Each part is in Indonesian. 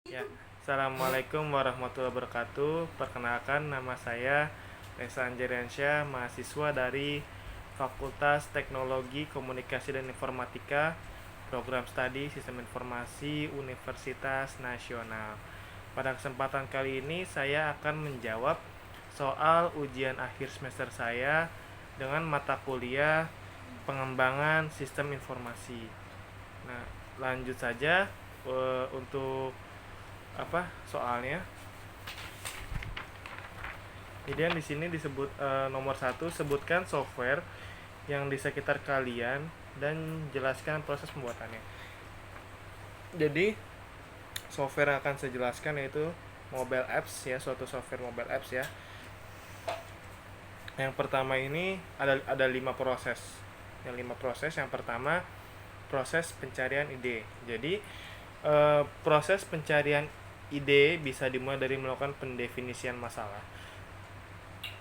Ya, Assalamualaikum warahmatullahi wabarakatuh. Perkenalkan, nama saya Reza Anjariansyah, mahasiswa dari Fakultas Teknologi Komunikasi dan Informatika, Program Studi Sistem Informasi Universitas Nasional. Pada kesempatan kali ini saya akan menjawab soal ujian akhir semester saya dengan mata kuliah pengembangan sistem informasi. Nah, lanjut saja untuk soalnya. Jadi yang di sini disebut nomor satu, sebutkan software yang di sekitar kalian dan jelaskan proses pembuatannya. Jadi software yang akan saya jelaskan yaitu mobile apps ya, suatu software mobile apps ya. Yang pertama ini ada 5 proses. Yang pertama proses pencarian ide. Jadi proses pencarian ide bisa dimulai dari melakukan pendefinisian masalah,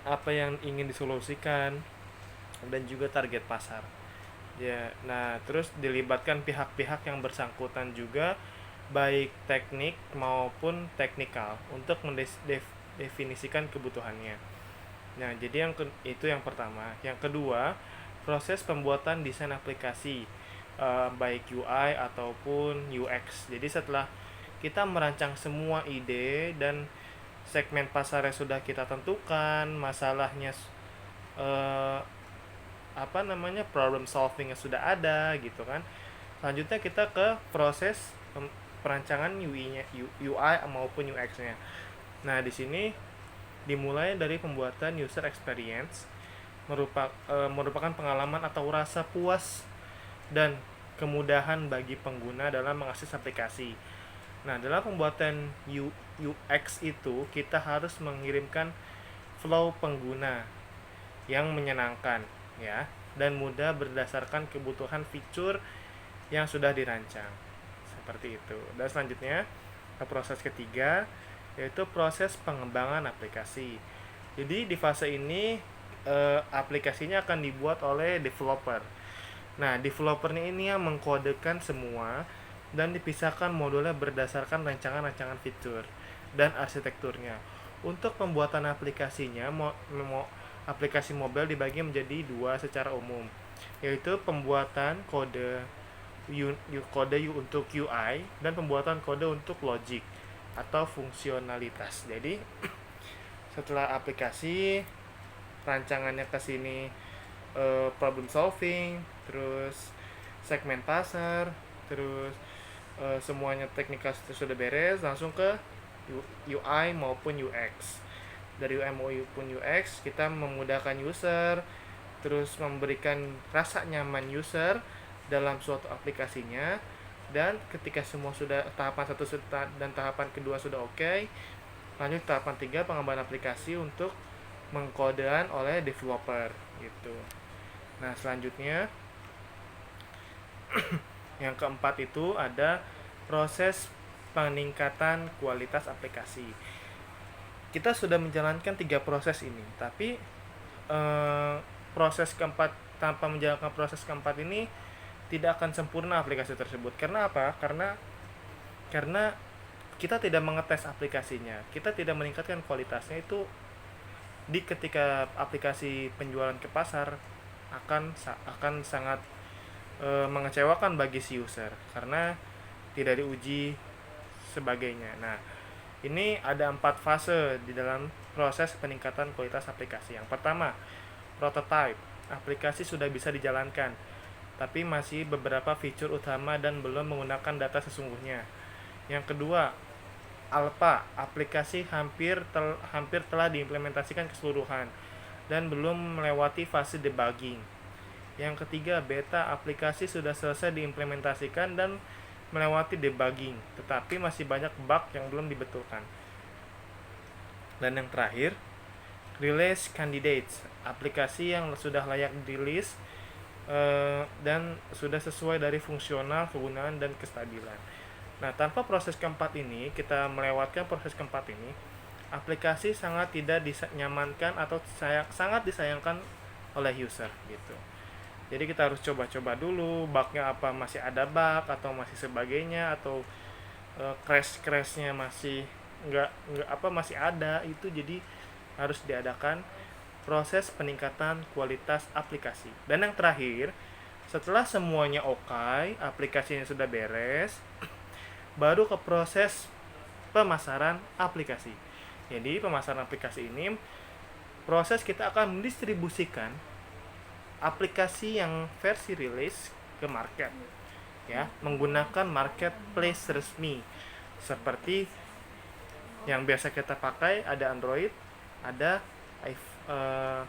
apa yang ingin disolusikan, dan juga target pasar. Ya, nah terus dilibatkan pihak-pihak yang bersangkutan juga, baik teknik maupun teknikal, untuk mendefinisikan kebutuhannya. Nah, jadi itu yang pertama. Yang kedua, proses pembuatan desain aplikasi, baik UI ataupun UX. Jadi setelah kita merancang semua ide dan segmen pasar yang sudah kita tentukan, masalahnya eh, problem solving yang sudah ada gitu kan. Selanjutnya kita ke proses perancangan UI maupun UX-nya. Nah, di sini dimulai dari pembuatan user experience, merupakan pengalaman atau rasa puas dan kemudahan bagi pengguna dalam mengakses aplikasi. Nah, dalam pembuatan UX itu kita harus mengirimkan flow pengguna yang menyenangkan ya dan mudah berdasarkan kebutuhan fitur yang sudah dirancang. Seperti itu. Dan selanjutnya ke proses ketiga, yaitu proses pengembangan aplikasi. Jadi di fase ini aplikasinya akan dibuat oleh developer. Nah, developernya ini yang mengkodekan semua dan dipisahkan modulnya berdasarkan rancangan-rancangan fitur dan arsitekturnya. Untuk pembuatan aplikasinya, aplikasi mobile dibagi menjadi dua secara umum, yaitu pembuatan kode untuk UI dan pembuatan kode untuk logic atau fungsionalitas. Jadi setelah aplikasi rancangannya ke sini, problem solving, terus segmen pasar, terus semuanya teknikal sudah beres, langsung ke UI maupun UX. Dari UI maupun UX kita memudahkan user, terus memberikan rasa nyaman user dalam suatu aplikasinya. Dan ketika semua sudah tahapan satu dan tahapan kedua sudah oke, lanjut tahapan 3, pengembangan aplikasi untuk mengkodean oleh developer gitu. Nah, selanjutnya yang keempat itu ada proses peningkatan kualitas aplikasi. Kita sudah menjalankan 3 proses ini, tapi proses keempat, tanpa menjalankan proses keempat ini tidak akan sempurna aplikasi tersebut. Karena apa? Karena kita tidak mengetes aplikasinya, kita tidak meningkatkan kualitasnya. Itu di ketika aplikasi penjualan ke pasar akan sangat mengecewakan bagi si user karena tidak diuji sebagainya. Nah, ini ada 4 fase di dalam proses peningkatan kualitas aplikasi. Yang pertama, prototype. Aplikasi sudah bisa dijalankan, tapi masih beberapa fitur utama dan belum menggunakan data sesungguhnya. Yang kedua, alpha. Aplikasi hampir telah diimplementasikan keseluruhan dan belum melewati fase debugging. Yang ketiga, beta. Aplikasi sudah selesai diimplementasikan dan melewati debugging, tetapi masih banyak bug yang belum dibetulkan. Dan yang terakhir, release candidates. Aplikasi yang sudah layak dirilis dan sudah sesuai dari fungsional, kegunaan, dan kestabilan. Nah, tanpa proses keempat ini, kita melewatkan proses keempat ini, aplikasi sangat tidak nyamankan atau sangat disayangkan oleh user gitu. Jadi kita harus coba-coba dulu bugnya apa, masih ada bug atau masih sebagainya, atau crash-crashnya masih nggak apa masih ada, itu jadi harus diadakan proses peningkatan kualitas aplikasi. Dan yang terakhir, setelah semuanya oke, aplikasinya sudah beres, baru ke proses pemasaran aplikasi. Jadi pemasaran aplikasi ini proses kita akan mendistribusikan aplikasi yang versi rilis ke market, ya, menggunakan marketplace resmi seperti yang biasa kita pakai. Ada Android, ada eh,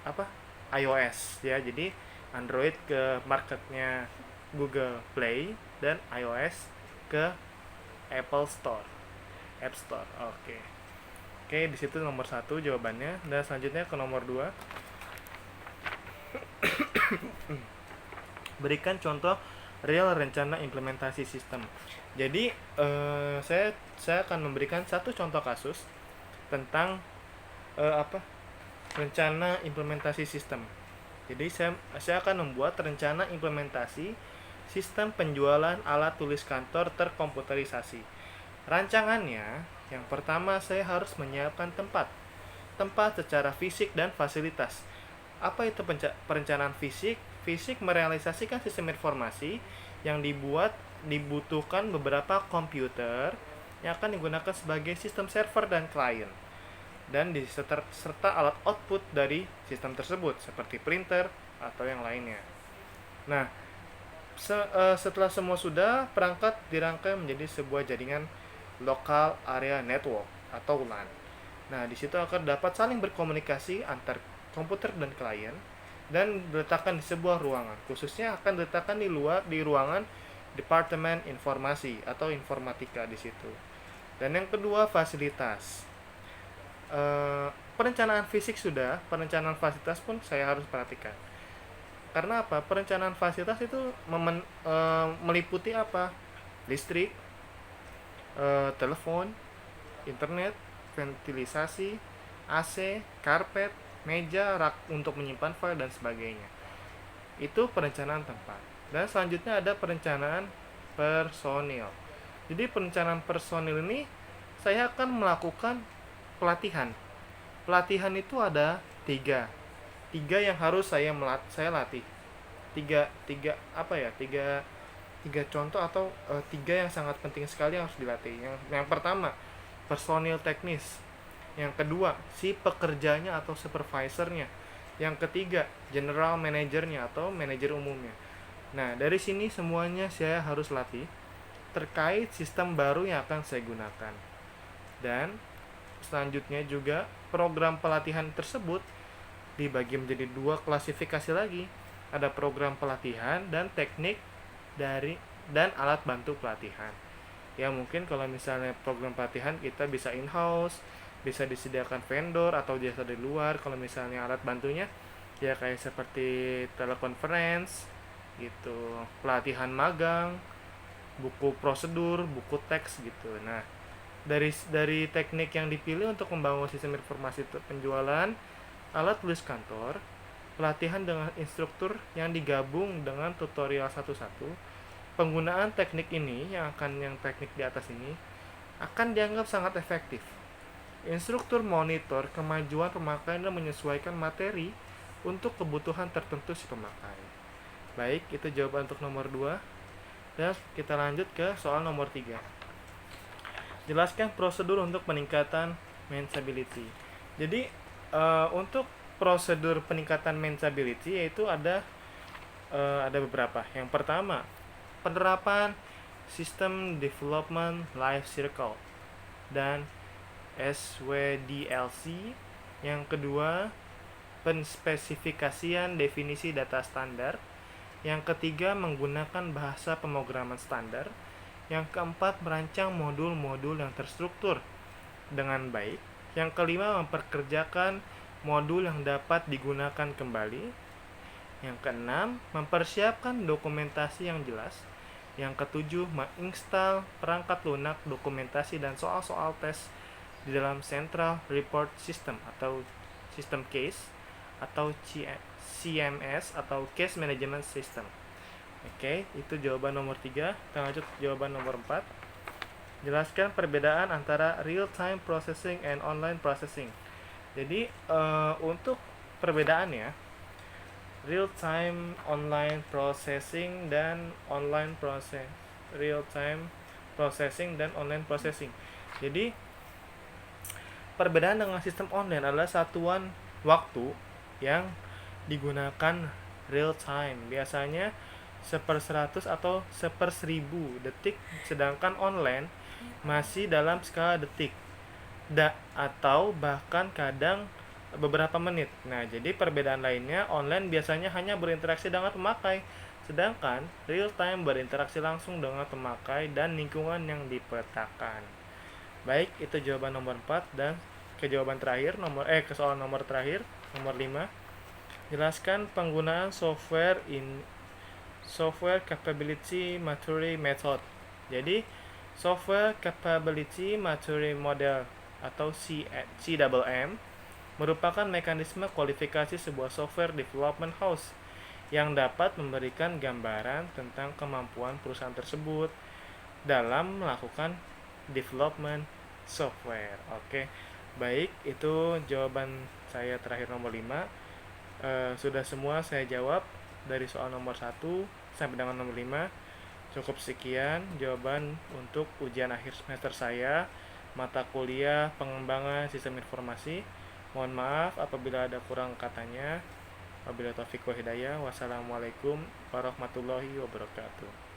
apa iOS, ya. Jadi Android ke marketnya Google Play dan iOS ke Apple Store, App Store. Oke, di situ nomor 1 jawabannya. Dan selanjutnya ke nomor 2. Berikan contoh real rencana implementasi sistem. Jadi saya akan memberikan satu contoh kasus tentang rencana implementasi sistem. Jadi saya akan membuat rencana implementasi sistem penjualan alat tulis kantor terkomputerisasi. Rancangannya, yang pertama saya harus menyiapkan tempat secara fisik dan fasilitas. Apa itu perencanaan fisik? Fisik merealisasikan sistem informasi yang dibutuhkan beberapa komputer yang akan digunakan sebagai sistem server dan klien, dan serta alat output dari sistem tersebut seperti printer atau yang lainnya. Nah, setelah semua sudah, perangkat dirangkai menjadi sebuah jaringan local area network atau LAN. Nah, di situ akan dapat saling berkomunikasi antar komputer dan klien, dan diletakkan di sebuah ruangan. Khususnya akan diletakkan di ruangan Departemen Informasi atau Informatika di situ. Dan yang kedua, fasilitas. Perencanaan fisik sudah, perencanaan fasilitas pun saya harus perhatikan. Karena apa? Perencanaan fasilitas itu meliputi apa? Listrik, telepon, internet, ventilasi, AC, karpet, meja, rak untuk menyimpan file, dan sebagainya. Itu perencanaan tempat. Dan selanjutnya ada perencanaan personil. Jadi perencanaan personil ini saya akan melakukan pelatihan. Pelatihan itu ada tiga yang harus saya latih. Tiga contoh atau tiga yang sangat penting sekali yang harus dilatih. Yang pertama, personil teknis. Yang kedua, si pekerjanya atau supervisornya. Yang ketiga, general manajernya atau manajer umumnya. Nah, dari sini semuanya saya harus latih terkait sistem baru yang akan saya gunakan. Dan selanjutnya juga program pelatihan tersebut dibagi menjadi 2 klasifikasi lagi. Ada program pelatihan dan teknik dan alat bantu pelatihan. Ya, mungkin kalau misalnya program pelatihan kita bisa in-house, bisa disediakan vendor atau jasa dari luar. Kalau misalnya alat bantunya ya kayak seperti teleconference gitu, pelatihan magang, buku prosedur, buku teks gitu. Nah, dari teknik yang dipilih untuk membangun sistem informasi penjualan alat tulis kantor, pelatihan dengan instruktur yang digabung dengan tutorial satu-satu, penggunaan teknik ini yang teknik di atas ini akan dianggap sangat efektif. Instruktur monitor kemajuan pemakaian dan menyesuaikan materi untuk kebutuhan tertentu si pemakai. Baik, itu jawaban untuk nomor 2. Dan kita lanjut ke soal nomor 3. Jelaskan prosedur untuk peningkatan manageability. Jadi, untuk prosedur peningkatan manageability yaitu ada beberapa. Yang pertama, penerapan System Development Life Cycle dan SWDLC. Yang kedua, penspesifikasian definisi data standar. Yang ketiga, menggunakan bahasa pemrograman standar. Yang keempat, merancang modul-modul yang terstruktur dengan baik. Yang kelima, memperkerjakan modul yang dapat digunakan kembali. Yang keenam, mempersiapkan dokumentasi yang jelas. Yang ketujuh, menginstal perangkat lunak, dokumentasi, dan soal-soal tes di dalam Central Report System atau System Case atau CMS atau Case Management System. Oke, itu jawaban nomor 3. Kita lanjut jawaban nomor 4. Jelaskan perbedaan antara real time processing and online processing. Jadi untuk perbedaannya, real time online processing dan online process, real time processing dan online processing. Jadi perbedaan dengan sistem online adalah satuan waktu yang digunakan real time, biasanya 1/100 atau 1/1000 detik, sedangkan online masih dalam skala detik atau bahkan kadang beberapa menit. Nah, jadi perbedaan lainnya, online biasanya hanya berinteraksi dengan pemakai, sedangkan real time berinteraksi langsung dengan pemakai dan lingkungan yang dipetakan. Baik, itu jawaban nomor 4, dan ke jawaban terakhir, ke soal nomor terakhir, nomor 5. Jelaskan penggunaan software capability maturity method. Jadi, software capability maturity model atau CMM merupakan mekanisme kualifikasi sebuah software development house yang dapat memberikan gambaran tentang kemampuan perusahaan tersebut dalam melakukan development software. Oke. Baik, itu jawaban saya terakhir nomor 5. Sudah semua saya jawab dari soal nomor 1 sampai dengan nomor 5. Cukup sekian jawaban untuk ujian akhir semester saya, mata kuliah pengembangan sistem informasi. Mohon maaf apabila ada kurang katanya. Wabillahi taufiq wal hidayah. Wassalamualaikum warahmatullahi wabarakatuh.